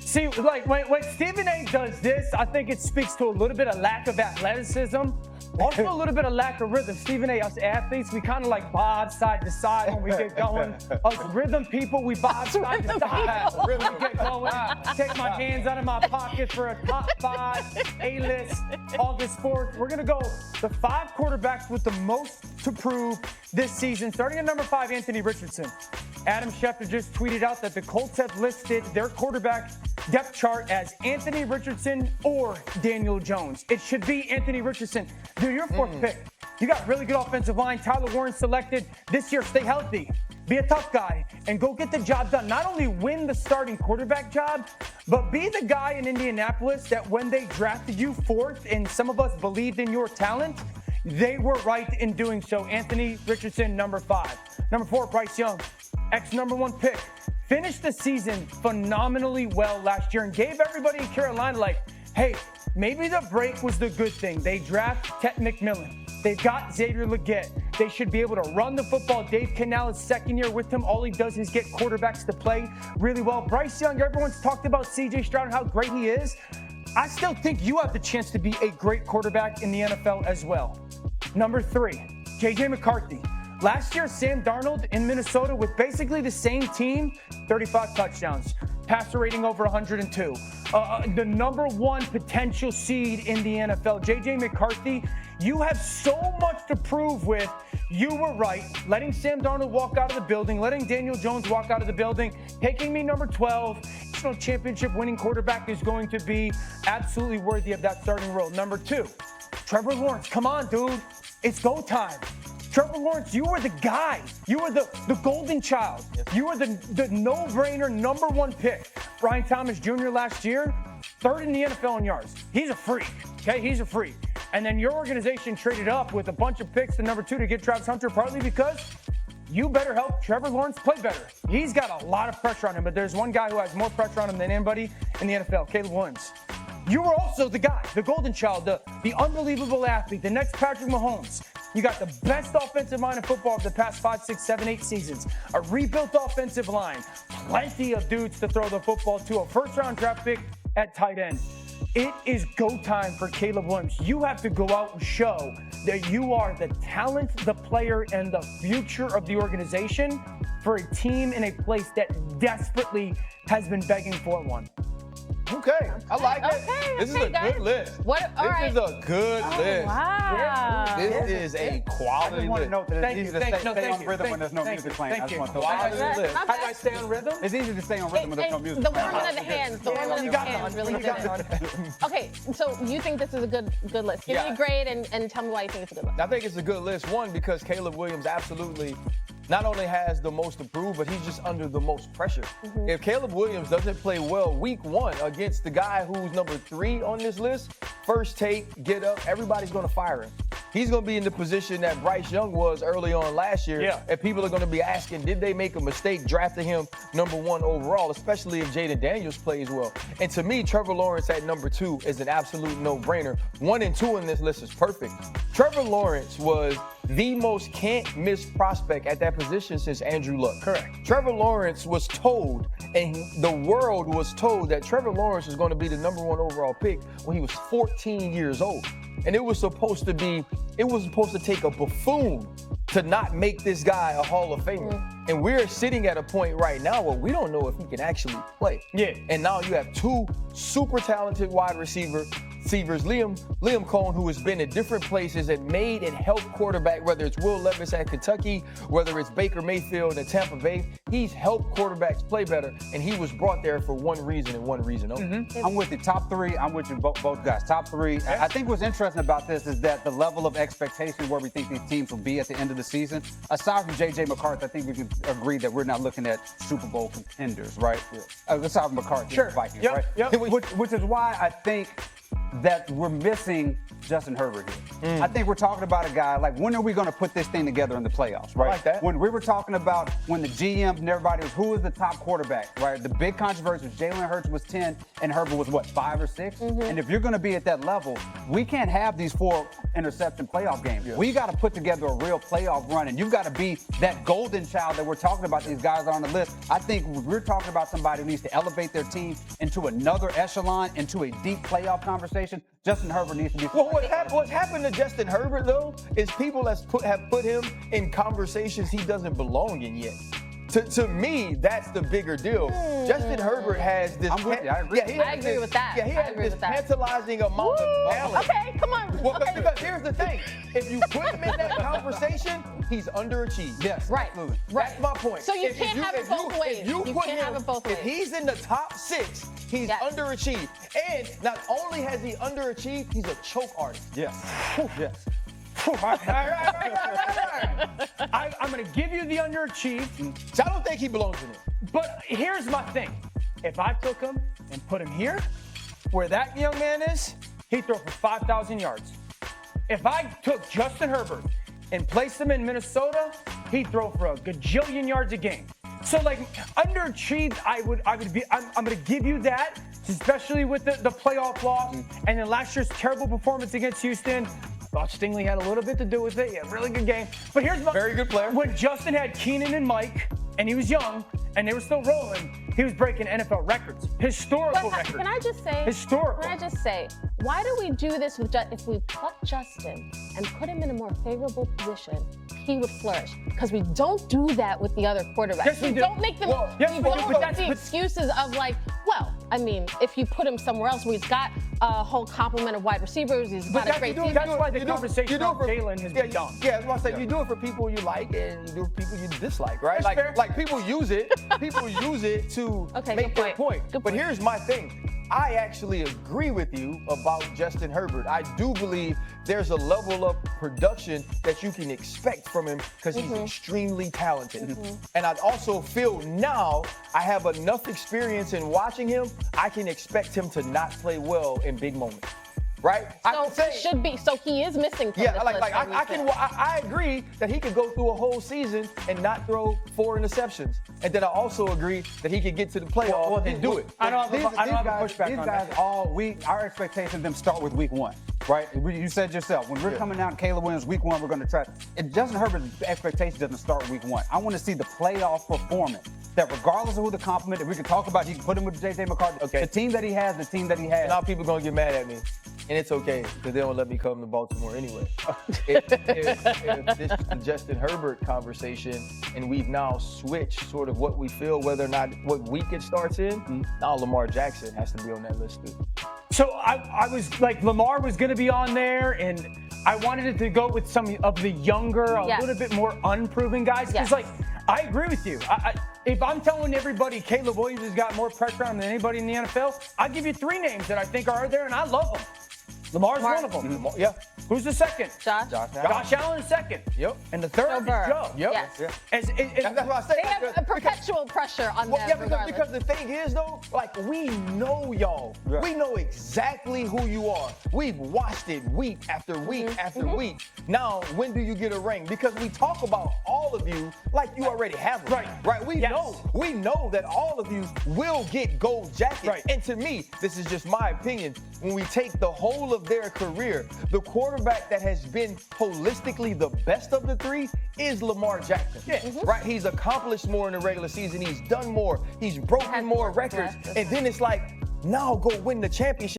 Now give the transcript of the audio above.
See, like when Stephen A does this, I think it speaks to a little bit of lack of athleticism. Also a little bit of lack of rhythm. Stephen A, us athletes, we kind of like bob side to side when we get going. Us rhythm people, we bob side to side. Rhythm get going. Take my hands out of my pocket for a top 5 A-list August 4th. We're going to go the 5 quarterbacks with the most to prove this season. Starting at number 5, Anthony Richardson. Adam Schefter just tweeted out that the Colts have listed their quarterback depth chart as Anthony Richardson or Daniel Jones. It should be Anthony Richardson. Dude, your 4th pick. You got really good offensive line. Tyler Warren selected this year. Stay healthy. Be a tough guy and go get the job done. Not only win the starting quarterback job, but be the guy in Indianapolis that when they drafted you 4th and some of us believed in your talent, they were right in doing so. Anthony Richardson, number 5. Number 4, Bryce Young, ex-number 1 pick. Finished the season phenomenally well last year and gave everybody in Carolina like, hey, maybe the break was the good thing. They draft Ted McMillan. They've got Xavier Legette. They should be able to run the football. Dave Cannell is 2nd year with him. All he does is get quarterbacks to play really well. Bryce Young, everyone's talked about C.J. Stroud and how great he is. I still think you have the chance to be a great quarterback in the NFL as well. Number 3, J.J. McCarthy. Last year, Sam Darnold in Minnesota with basically the same team, 35 touchdowns, passer rating over 102. The number 1 potential seed in the NFL. J.J. McCarthy, you have so much to prove with. You were right, letting Sam Darnold walk out of the building, letting Daniel Jones walk out of the building, taking me number 12. National championship winning quarterback is going to be absolutely worthy of that starting role. Number 2, Trevor Lawrence. Come on, dude. It's go time. Trevor Lawrence, you were the guy. You were the golden child. Yes. You were the no-brainer number 1 pick. Brian Thomas Jr. last year, 3rd in the NFL in yards. He's a freak, okay? He's a freak. And then your organization traded up with a bunch of picks to number 2 to get Travis Hunter, partly because you better help Trevor Lawrence play better. He's got a lot of pressure on him, but there's one guy who has more pressure on him than anybody in the NFL, Caleb Williams. You were also the guy, the golden child, the unbelievable athlete, the next Patrick Mahomes. You got the best offensive line in football of the past 5, 6, 7, 8 seasons. A rebuilt offensive line. Plenty of dudes to throw the football to. A 1st-round draft pick at tight end. It is go time for Caleb Williams. You have to go out and show that you are the talent, the player, and the future of the organization for a team in a place that desperately has been begging for one. Okay, I like it. This is a guys. good list. What? All this right. is a good list. Wow. This is a quality I just want to list. note that it's easy to stay on rhythm when there's no music playing. I just want to Quality list. How do I stay on rhythm? It's easy to stay on rhythm when there's no music The playing. warming of the hands. The warming of the hands really good. Okay, so you think this is a good list. Give me a grade and tell me why you think it's a good list. I think it's a good list. One, because Caleb Williams absolutely not only has the most to prove, but he's just under the most pressure. If Caleb Williams doesn't play well week 1 against the guy who's number 3 on this list, first take, get up, everybody's going to fire him. He's going to be in the position that Bryce Young was early on last year. Yeah. And people are going to be asking, did they make a mistake drafting him number 1 overall, especially if Jaden Daniels plays well. And to me, Trevor Lawrence at number 2 is an absolute no-brainer. 1 and 2 in this list is perfect. Trevor Lawrence was the most can't-miss prospect at that position since Andrew Luck. Correct. Trevor Lawrence was told, and the world was told, that Trevor Lawrence was going to be the number 1 overall pick when he was 14 years old. And it was supposed to take a buffoon to not make this guy a Hall of Famer. And we're sitting at a point right now where we don't know if he can actually play. Yeah. And now you have 2 super talented wide receivers, Liam Cohen, who has been at different places and made and helped quarterback, whether it's Will Levis at Kentucky, whether it's Baker Mayfield at Tampa Bay. He's helped quarterbacks play better, and he was brought there for one reason and one reason only. I'm with you. Top 3. I'm with you both guys. Top 3. Yeah. I think what's interesting about this is that the level of expectation where we think these teams will be at the end of the season, aside from J.J. McCarthy, I think we could agree that we're not looking at Super Bowl contenders, right? Aside from McCarthy, Sure. Vikings, Yep. right? Yep. Which is why I think that we're missing Justin Herbert here. I think we're talking about a guy like, when are we going to put this thing together in the playoffs, right? I like that. When we were talking about when the GM and everybody was, who was the top quarterback, right? The big controversy was Jalen Hurts was 10 and Herbert was what, 5 or 6? And if you're going to be at that level, we can't have these 4 interception playoff games. We got to put together a real playoff run, and you've got to be that golden child that we're talking about. These guys are on the list. I think we're talking about somebody who needs to elevate their team into another echelon, into a deep playoff conversation. Justin Herbert needs to be. Well, what's happened to Justin Herbert, though, is people have put him in conversations he doesn't belong in yet. To me, that's the bigger deal. Justin Herbert has this. I'm with you. I agree. I agree with that. Yeah, he has this tantalizing amount of talent. Okay, come on. Well, Okay. because here's the thing: if you put him in that conversation, he's underachieved. Yes, Right. absolutely. That's my point. So you can't have it both ways. You put can't have it both If ways. he's in the top 6, he's Yes. underachieved. And not only has he underachieved, he's a choke artist. Yes. Yes. All right. I'm going to give you the underachieved, So I don't think he belongs in it. but here's my thing. If I took him and put him here, where that young man is, he'd throw for 5,000 yards. If I took Justin Herbert and placed him in Minnesota, he'd throw for a gajillion yards a game. So, like, underachieved, I'm going to give you that, especially with the playoff loss. And then last year's terrible performance against Houston. Thought Stingley had a little bit to do with it. Yeah, really good game. But here's my Very good player. When Justin had Keenan and Mike, and he was young, and they were still rolling, he was breaking NFL records, historical records. Can I just say? Historical. Can I just say? Why do we do this with if we pluck Justin and put him in a more favorable position? He would flourish, because we don't do that with the other quarterbacks. Yes, we do. Don't make them. yes, we we do, don't but make the excuses of like, well, I mean, if you put him somewhere else where he's got a whole complement of wide receivers, he's got a great team. That's why the conversation about Jalen has been dumb. Yeah, that's why I say you do it for people you like and you do it for people you dislike, right? That's fair. Like people use it. People use it to Okay, make good their point. point. Good But point. here's my thing. I actually agree with you about Justin Herbert. I do believe there's a level of production that you can expect from him because he's extremely talented. And I also feel now I have enough experience in watching him, I can expect him to not play well in big moments. Right? So it should be. So he is missing. From Yeah, this like list, I agree that he could go through a whole season and not throw 4 interceptions, and then I also agree that he could get to the playoffs and do it. I don't have a pushback These on guys that. all week, our expectation of them start with week 1, right? You said yourself, when we're coming down to Caleb Williams week 1, we're going to try. And Justin Herbert's expectation doesn't start week 1. I want to see the playoff performance. That regardless of who the compliment, that we can talk about, you can put him with J.J. McCarthy. Okay. The team that he has, the team that he has. Now people gonna get mad at me, and it's okay because they don't let me come to Baltimore anyway. if this is the Justin Herbert conversation, and we've now switched sort of what we feel, whether or not what week it starts in, now Lamar Jackson has to be on that list too. So I was like, Lamar was going to be on there, and I wanted it to go with some of the younger, a little bit more unproven guys. Because, like, I agree with you. If I'm telling everybody Caleb Williams has got more pressure on him than anybody in the NFL, I'll give you 3 names that I think are there, and I love them. Lamar's one of them. Yeah. Who's the second? Josh. Josh Allen is second. Yep. And the third is Joe. Yep. Yes. Yeah. That's what I say. They have a perpetual pressure on them. Because the thing is, though, like, we know y'all. Yeah. We know exactly who you are. We've watched it week after week after week. Now, when do you get a ring? Because we talk about all of you like you already have them. Right. We know that all of you will get gold jackets. Right. And to me, this is just my opinion. When we take the whole of their career, the quarterback that has been holistically the best of the 3 is Lamar Jackson. Right? He's accomplished more in the regular season. He's done more. He's broken more records. And then it's like, now go win the championship.